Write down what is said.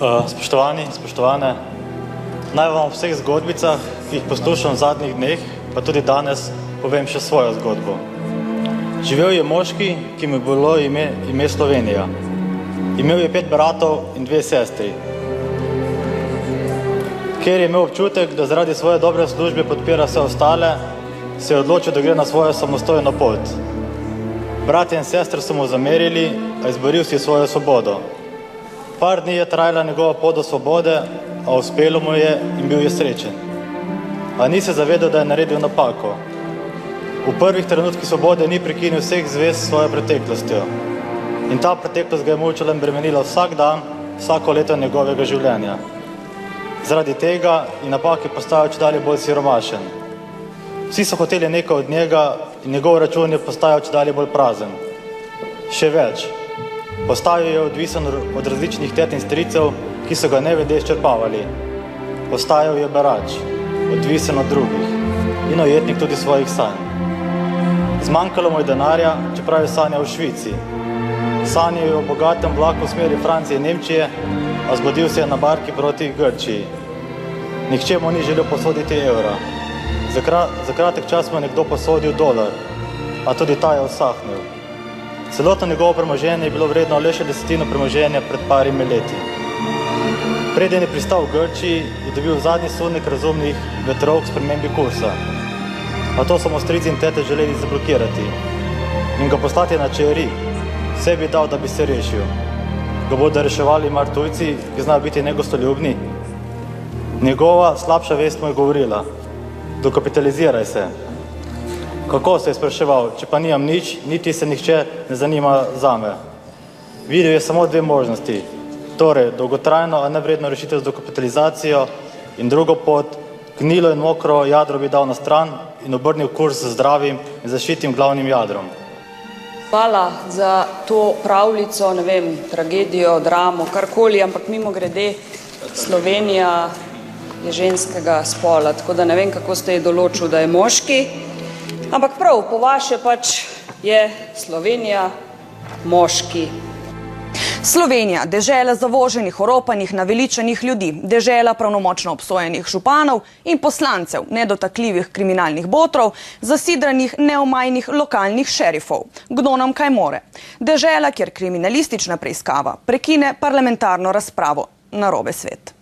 Spoštovani, spoštovane, naj vam v vseh zgodbicah, ki jih poslušam v zadnjih dneh, pa tudi danes, povem še svojo zgodbo. Živel je moški, ki mu je bilo ime Slovenija. Imel je 5 bratov in 2 sestri. Ker je imel občutek, da zaradi svoje dobre službe podpira vse ostale, se je odločil, da gre na svojo samostojno pot. Bratje in sestre so mu zamerili, a izboril si svojo svobodo. Par dni je trajala njegova pot do svobode, a uspelo mu je in bil je srečen. A ni se zavedal, da je naredil napako. V prvih trenutkih svobode ni prekinil vseh zvez s svojo preteklostjo. In ta preteklost ga je mučila in bremenila vsak dan, vsako leto njegovega življenja. Zaradi tega je napake postajal čedalje bolj siromašen. Vsi so hoteli nekaj od njega in njegov račun je postajal čedalje bolj prazen. Še več, postajal je odvisen od različnih tet in stricev, ki so ga nevede izčrpavali. Postajal je berač, odvisen od drugih in ujetnik tudi svojih sanj. Zmanjkalo mu je denarja, čeprav je sanjal v Švici. Sanjal je o bogatem vlaku v smeri Francije in Nemčije, a zbudil se je na barki proti Grčiji. Nihče mu ni želel posoditi evra. Za kratek čas mu je nekdo posodil dolar, a tudi ta je usahnil. Celotno njegovo premoženje je bilo vredno le še 1/10 premoženja pred parimi leti. Preden je pristal v Grčiji, je dobil zadnji sunek razumnih vetrov k spremembi kursa. A to so mu strici in tete želeli zablokirati in ga poslati na čeri. Vse bi dal, da bi se rešil. Ga bodo reševali mar tujci, ki znajo biti negostoljubni? Njegova slabša vest mu je govorila: dokapitaliziraj se. Kako, se je spraševal, če pa nimam nič, niti se nihče ne zanima zame. Videl je samo 2 možnosti, torej dolgotrajno, a nevredno rešitev z dokapitalizacijo in drugo pot, gnilo in mokro jadro bi dal na stran in obrnil kurs z zdravim in zaščitim glavnim jadrom. Hvala za to pravljico, ne vem, tragedijo, dramo, karkoli, ampak mimogrede, Slovenija je ženskega spola, tako da ne vem, kako ste ji določil, da je moški, ampak prav, po vaše pač je Slovenija moški. Slovenija, dežela zavoženih, oropanih, naveličanih ljudi, dežela pravnomočno obsojenih županov in poslancev, nedotakljivih kriminalnih botrov, zasidranih neomajnih lokalnih šerifov. Kdo nam kaj more? Dežela, kjer kriminalistična preiskava prekine parlamentarno razpravo. Narobe svet.